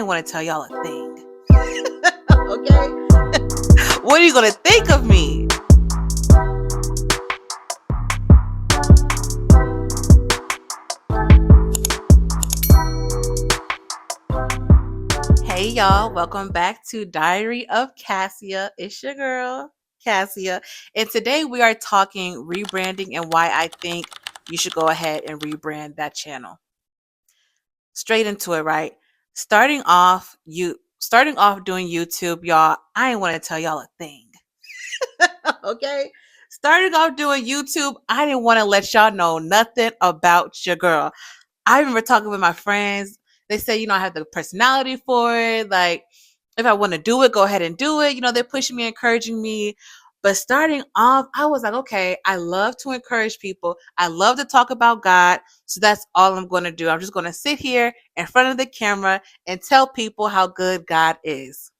ain't want to tell y'all a thing. Okay? What are you going to think of me? Hey y'all, welcome back to Diary of Cassia. It's your girl, Cassia. And today we are talking rebranding and why I think you should go ahead and rebrand that channel. Straight into it, right? Starting off doing YouTube, y'all, I ain't want to tell y'all a thing. Okay? Starting off doing YouTube, I didn't want to let y'all know nothing about your girl. I remember talking with my friends. They say, I have the personality for it. Like, if I want to do it, go ahead and do it. They're pushing me, encouraging me. But starting off, I was like, okay, I love to encourage people. I love to talk about God. So that's all I'm going to do. I'm just going to sit here in front of the camera and tell people how good God is.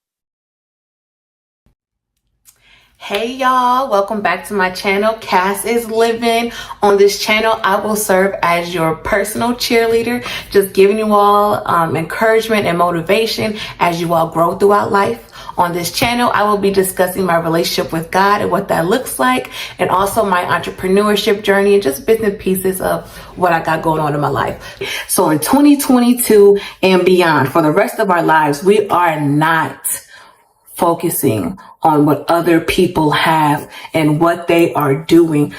Hey y'all, welcome back to my channel. Cass is Living. On this channel, I will serve as your personal cheerleader, just giving you all encouragement and motivation as you all grow throughout life. On this channel, I will be discussing my relationship with God and what that looks like, and also my entrepreneurship journey and just bits and pieces of what I got going on in my life. So in 2022 and beyond, for the rest of our lives, we are not focusing on what other people have and what they are doing.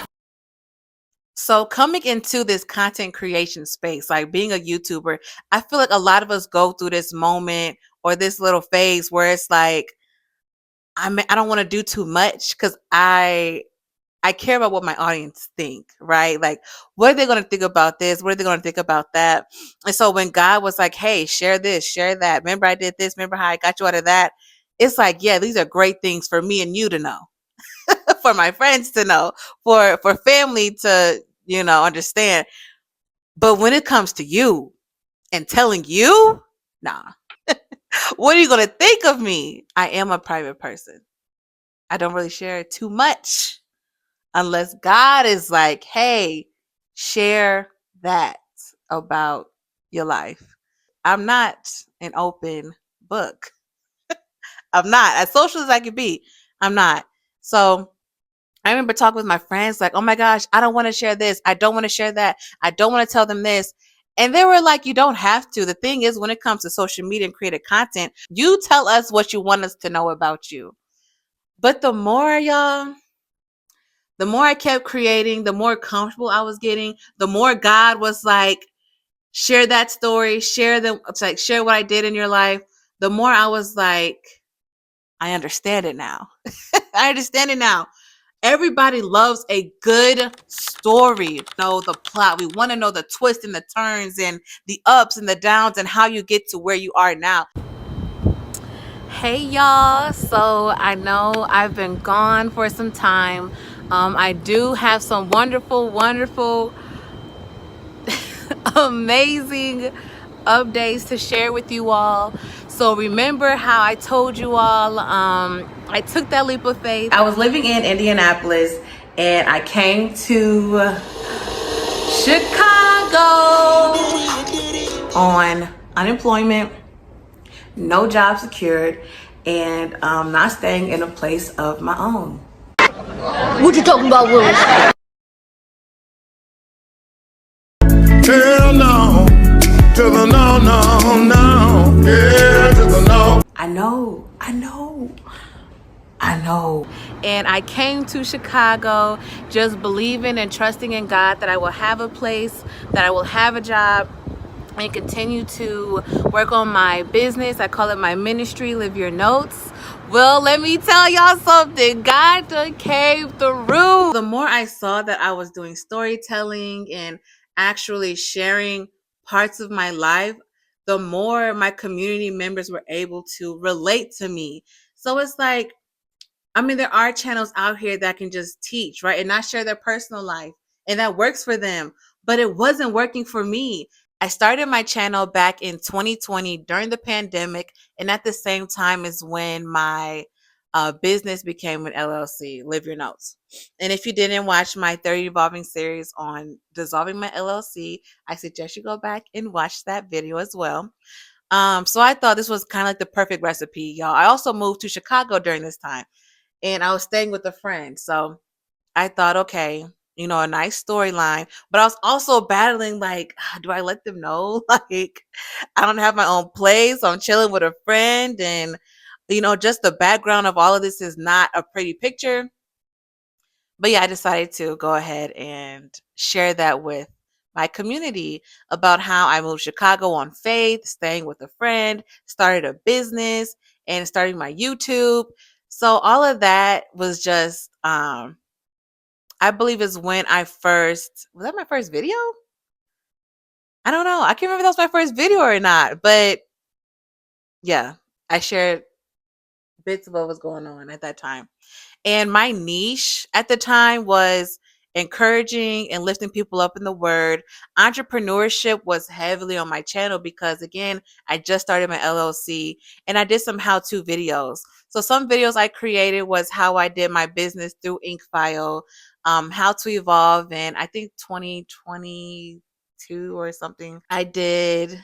So coming into this content creation space, like being a YouTuber, I feel like a lot of us go through this moment or this little phase where it's like, I don't want to do too much because I care about what my audience think, right? Like, what are they going to think about this? What are they going to think about that? And so when God was like, hey, share this, share that. Remember I did this. Remember how I got you out of that? It's like, yeah, these are great things for me and you to know, for my friends to know, for family to, understand. But when it comes to you and telling you, nah, what are you going to think of me? I am a private person. I don't really share too much unless God is like, hey, share that about your life. I'm not an open book. I'm not as social as I could be. I'm not. So I remember talking with my friends like, oh my gosh, I don't want to share this. I don't want to share that. I don't want to tell them this. And they were like, you don't have to. The thing is, when it comes to social media and creative content, you tell us what you want us to know about you. But the more I kept creating, the more comfortable I was getting, the more God was like, share that story, share what I did in your life. The more I was like, I understand it now. I understand it now. Everybody loves a good story. Know the plot. We want to know the twists and the turns and the ups and the downs and how you get to where you are now. Hey y'all, so I know I've been gone for some time. I do have some wonderful amazing updates to share with you all. So remember how I told you all I took that leap of faith. I was living in Indianapolis and I came to Chicago on unemployment, no job secured, and not staying in a place of my own. What you talking about, Willis? Hell no, to the no, no, no, yeah, to the no. I know. And I came to Chicago just believing and trusting in God that I will have a place, that I will have a job, and continue to work on my business. I call it my ministry, Live Your Notes. Well, let me tell y'all something. God done came through. The more I saw that I was doing storytelling and actually sharing parts of my life, the more my community members were able to relate to me. So it's like, there are channels out here that can just teach, right? And not share their personal life. And that works for them. But it wasn't working for me. I started my channel back in 2020 during the pandemic. And at the same time is when my business became an LLC, Live Your Notes. And if you didn't watch my 30 Evolving series on dissolving my LLC, I suggest you go back and watch that video as well. So I thought this was kind of like the perfect recipe, y'all. I also moved to Chicago during this time, and I was staying with a friend. So I thought, okay, a nice storyline. But I was also battling like, do I let them know? Like, I don't have my own place. So I'm chilling with a friend, and just the background of all of this is not a pretty picture. But yeah, I decided to go ahead and share that with my community about how I moved to Chicago on faith, staying with a friend, started a business, and starting my YouTube. So all of that was just I believe is when I first was that my first video? I don't know. I can't remember if that was my first video or not, but yeah, I shared bits of what was going on at that time. And my niche at the time was encouraging and lifting people up in the word. Entrepreneurship was heavily on my channel because, again, I just started my LLC and I did some how-to videos. So some videos I created was how I did my business through Inkfile, how to evolve in, I think, 2022 or something. I did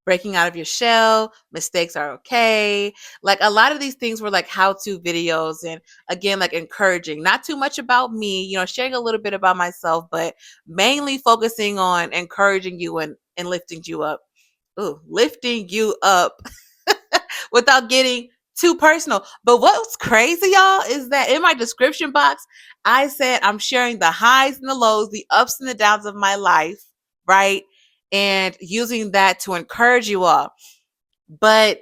breaking out of your shell, mistakes are okay. Like a lot of these things were like how-to videos, and again, like encouraging, not too much about me, sharing a little bit about myself, but mainly focusing on encouraging you and lifting you up. Ooh, lifting you up without getting too personal. But what's crazy, y'all, is that in my description box, I said I'm sharing the highs and the lows, the ups and the downs of my life, right? And using that to encourage you all. But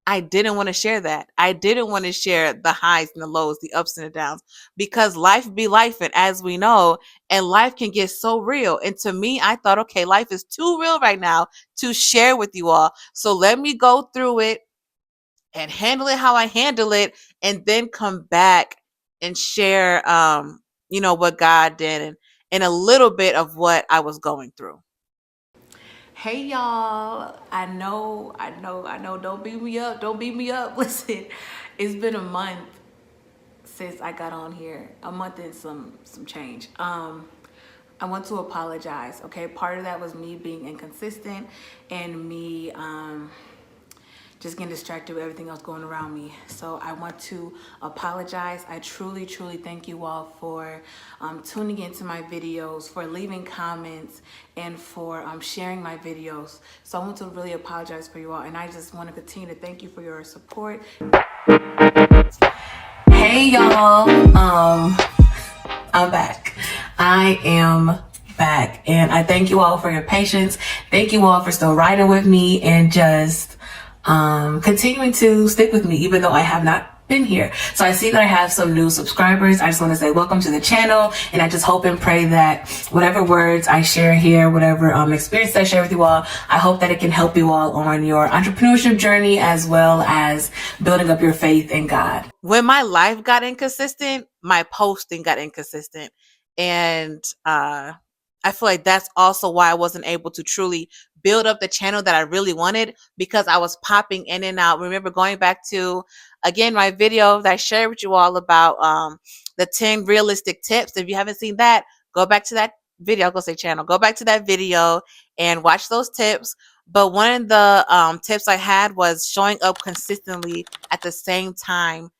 I didn't want to share that. I didn't want to share the highs and the lows, the ups and the downs, because life be life, and as we know, and life can get so real. And to me, I thought, okay, life is too real right now to share with you all. So let me go through it and handle it how I handle it, and then come back and share, what God did, and a little bit of what I was going through. Hey y'all, I know, don't beat me up, don't beat me up. Listen, it's been a month since I got on here, a month and some change. I want to apologize, okay? Part of that was me being inconsistent and me just getting distracted with everything else going around me. So I want to apologize. I truly, truly thank you all for tuning into my videos, for leaving comments, and for sharing my videos. So I want to really apologize for you all, and I just want to continue to thank you for your support. Hey y'all, I'm back. I am back, and I thank you all for your patience. Thank you all for still riding with me and just continuing to stick with me, even though I have not been here. So I see that I have some new subscribers. I just want to say welcome to the channel, and I just hope and pray that whatever words I share here, whatever experience I share with you all, I hope that it can help you all on your entrepreneurship journey, as well as building up your faith in God. When my life got inconsistent, my posting got inconsistent, and I feel like that's also why I wasn't able to truly build up the channel that I really wanted, because I was popping in and out. Remember going back to, again, my video that I shared with you all about the 10 realistic tips. If you haven't seen that, go back to that video. I'll go say channel. Go back to that video and watch those tips. But one of the tips I had was showing up consistently at the same time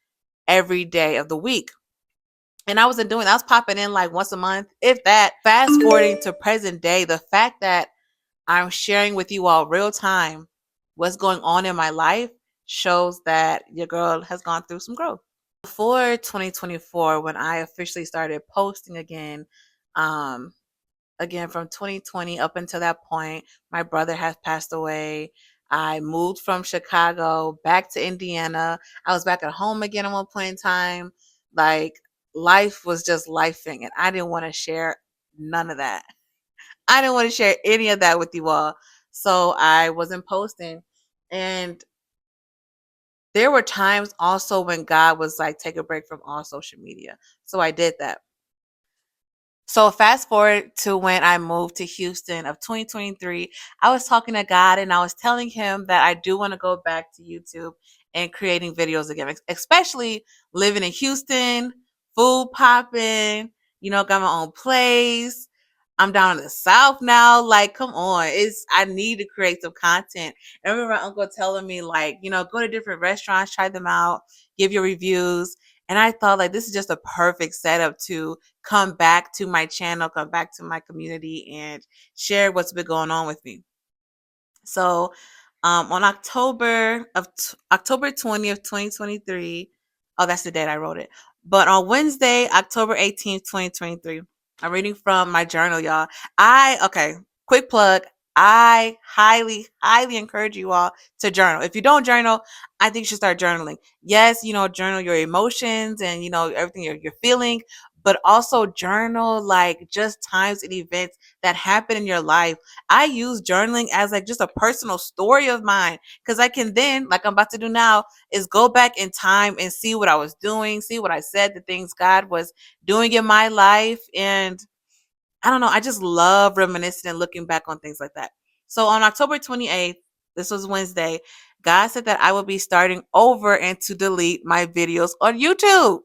every day of the week. And I wasn't doing that. I was popping in like once a month, if that. Fast forwarding to present day, the fact that I'm sharing with you all real time what's going on in my life shows that your girl has gone through some growth. Before 2024, when I officially started posting again, again from 2020 up until that point, my brother has passed away. I moved from Chicago back to Indiana. I was back at home again at one point in time. Like, life was just lifing, and I didn't want to share none of that. I didn't want to share any of that with you all. So I wasn't posting. And there were times also when God was like, take a break from all social media. So I did that. So fast forward to when I moved to Houston of 2023, I was talking to God and I was telling him that I do want to go back to YouTube and creating videos again, especially living in Houston, food popping, got my own place. I'm down in the South now. Like, come on. I need to create some content. I remember my uncle telling me, like, go to different restaurants, try them out, give your reviews. And I thought, like, this is just a perfect setup to come back to my channel, come back to my community, and share what's been going on with me. So, on October 20th, 2023. Oh, that's the date I wrote it. But on Wednesday, October 18th, 2023, I'm reading from my journal, y'all. Okay, quick plug. I highly, highly encourage you all to journal. If you don't journal, I think you should start journaling. Yes, journal your emotions and, everything you're feeling, but also journal like just times and events that happen in your life. I use journaling as like just a personal story of mine, because I can then, like I'm about to do now, is go back in time and see what I was doing, see what I said, the things God was doing in my life. And I don't know, I just love reminiscing and looking back on things like that. So on October 28th, this was Wednesday, God said that I would be starting over and to delete my videos on YouTube.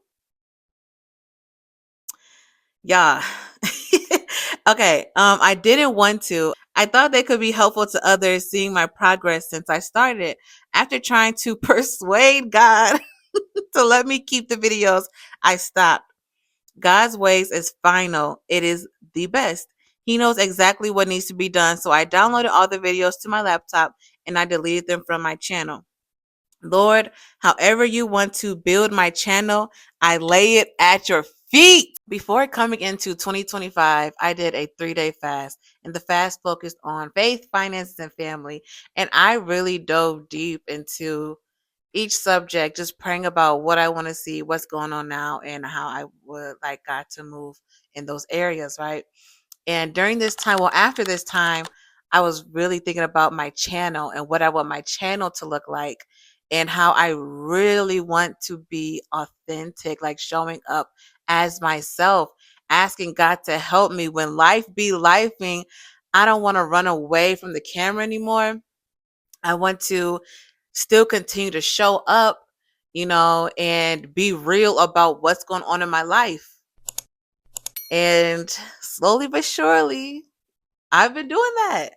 Yeah. Okay. I didn't want to. I thought they could be helpful to others seeing my progress since I started. After trying to persuade God to let me keep the videos, I stopped. God's ways is final. It is the best. He knows exactly what needs to be done. So I downloaded all the videos to my laptop and I deleted them from my channel. Lord, however you want to build my channel, I lay it at your feet. Before coming into 2025, I did a 3-day fast, and the fast focused on faith, finances, and family. And I really dove deep into each subject, just praying about what I want to see, what's going on now, and how I would like God to move in those areas, right? And during this time, well, after this time, I was really thinking about my channel and what I want my channel to look like and how I really want to be authentic, like showing up as myself, asking God to help me when life be lifing. I don't want to run away from the camera anymore. I want to still continue to show up, and be real about what's going on in my life. And slowly but surely, I've been doing that.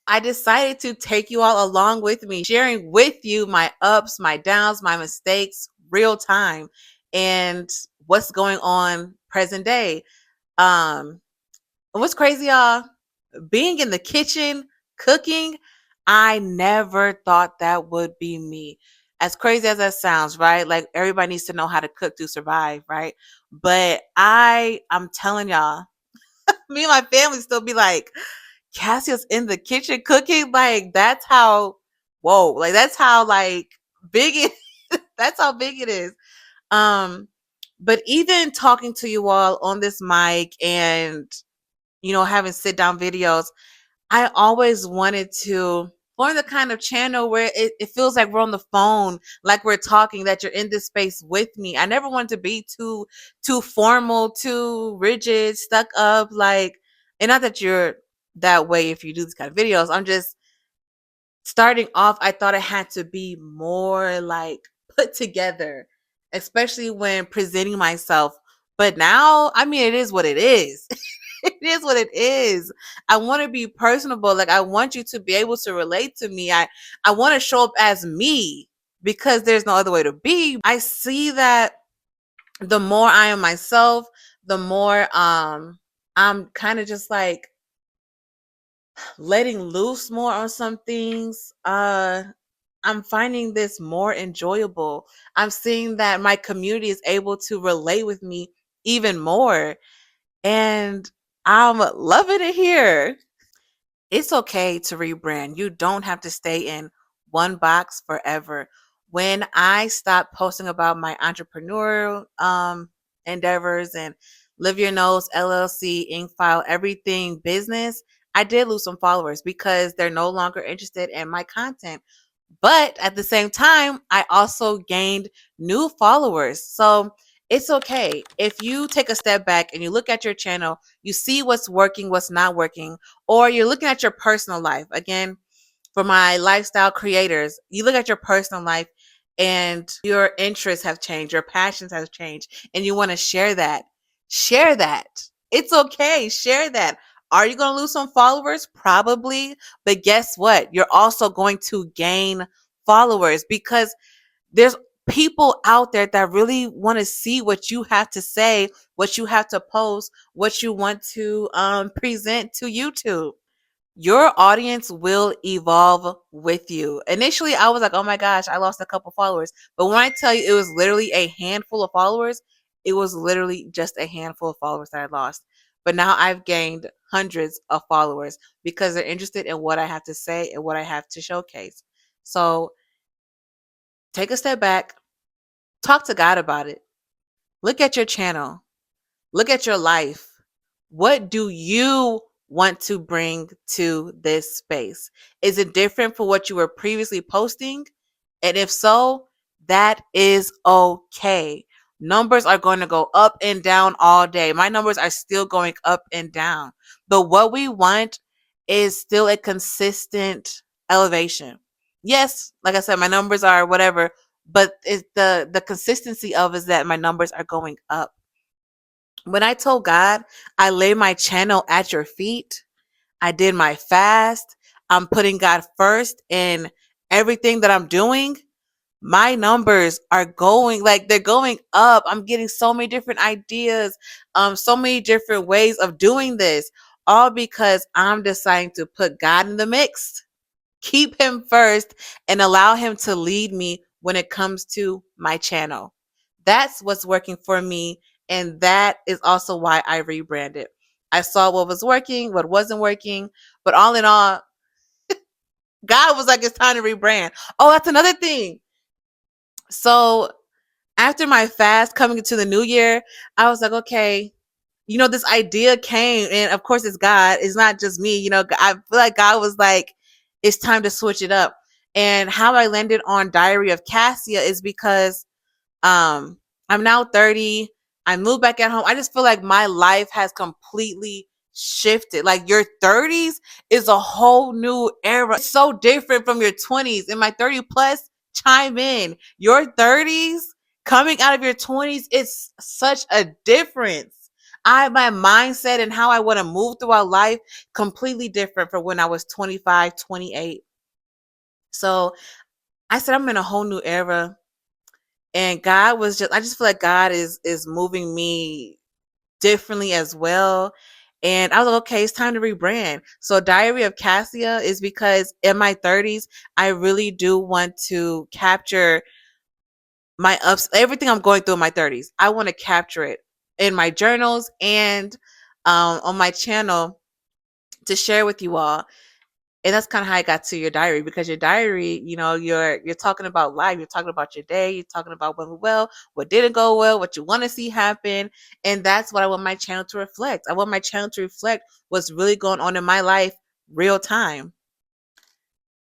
I decided to take you all along with me, sharing with you my ups, my downs, my mistakes, real time, and what's going on present day. Um, what's crazy, y'all? Being in the kitchen, cooking, I never thought that would be me. As crazy as that sounds, right? Like everybody needs to know how to cook to survive, right? But I'm telling y'all, me and my family still be like, Cassia's in the kitchen cooking. Like that's how, whoa, like that's how like big it, that's how big it is. Um, but even talking to you all on this mic and, having sit down videos, I always wanted to form the kind of channel where it feels like we're on the phone, like we're talking, that you're in this space with me. I never wanted to be too formal, too rigid, stuck up, like, and not that you're that way if you do these kind of videos. I'm just starting off, I thought it had to be more like put together, especially when presenting myself. But now, I mean, it is what it is. It is what it is. I want to be personable. Like I want you to be able to relate to me. I want to show up as me because there's no other way to be. I see that the more I am myself, the more I'm kind of just like letting loose more on some things. I'm finding this more enjoyable. I'm seeing that my community is able to relate with me even more. And I'm loving it here. It's okay to rebrand. You don't have to stay in one box forever. When I stopped posting about my entrepreneurial endeavors and Live Your Nose, LLC, Ink File, everything business, I did lose some followers because they're no longer interested in my content. But at the same time, I also gained new followers. So it's okay. If you take a step back and you look at your channel, you see what's working, what's not working, or you're looking at your personal life. Again, for my lifestyle creators, you look at your personal life and your interests have changed, your passions have changed, and you want to share that. Share that. It's okay. Share that. Are you going to lose some followers? Probably. But guess what? You're also going to gain followers because there's people out there that really want to see what you have to say, what you have to post, what you want to present to YouTube. Your audience will evolve with you. Initially, I was like, oh my gosh, I lost a couple followers. But when I tell you it was literally a handful of followers, it was literally just a handful of followers that I lost. But now I've gained hundreds of followers because they're interested in what I have to say and what I have to showcase. So take a step back, talk to God about it. Look at your channel. Look at your life. What do you want to bring to this space? Is it different from what you were previously posting? And if so, that is okay. Numbers are going to go up and down all day. My numbers are still going up and down. But what we want is still a consistent elevation. Yes, like I said, my numbers are whatever, but it's the consistency of is that my numbers are going up. When I told God, I lay my channel at your feet, I did my fast, I'm putting God first in everything that I'm doing, my numbers are going, like they're going up. I'm getting so many different ideas, so many different ways of doing this, all because I'm deciding to put God in the mix, keep him first, and allow him to lead me when it comes to my channel. That's what's working for me. And that is also why I rebranded. I saw what was working, what wasn't working. But all in all, God was like, it's time to rebrand. Oh, that's another thing. So after my fast coming into the new year, I was like, okay, this idea came, and of course it's God. It's not just me. I feel like God was like, it's time to switch it up. And how I landed on Diary of Cassia is because I'm now 30. I moved back at home. I just feel like my life has completely shifted. Like your 30s is a whole new era. It's so different from your 20s. In my 30 plus, chime in. Your 30s coming out of your 20s, it's such a difference. My mindset and how I want to move throughout life completely different from when I was 25, 28. So I said, I'm in a whole new era. And God was I just feel like God is moving me differently as well. And I was like, okay, it's time to rebrand. So Diary of Cassia is because in my 30s, I really do want to capture my ups, everything I'm going through in my 30s. I want to capture it in my journals and on my channel to share with you all. And that's kind of how I got to your diary, because your diary, you're talking about life, you're talking about your day, you're talking about what went well, what didn't go well, what you want to see happen. And that's what I want my channel to reflect. I want my channel to reflect what's really going on in my life real time.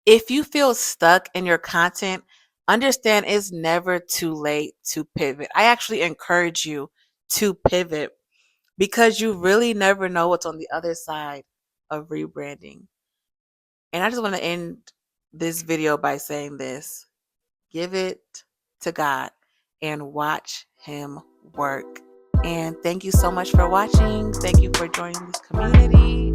If you feel stuck in your content, understand it's never too late to pivot. I actually encourage you to pivot because you really never know what's on the other side of rebranding. And I just want to end this video by saying this: give it to God and watch him work. And thank you so much for watching. Thank you for joining this community.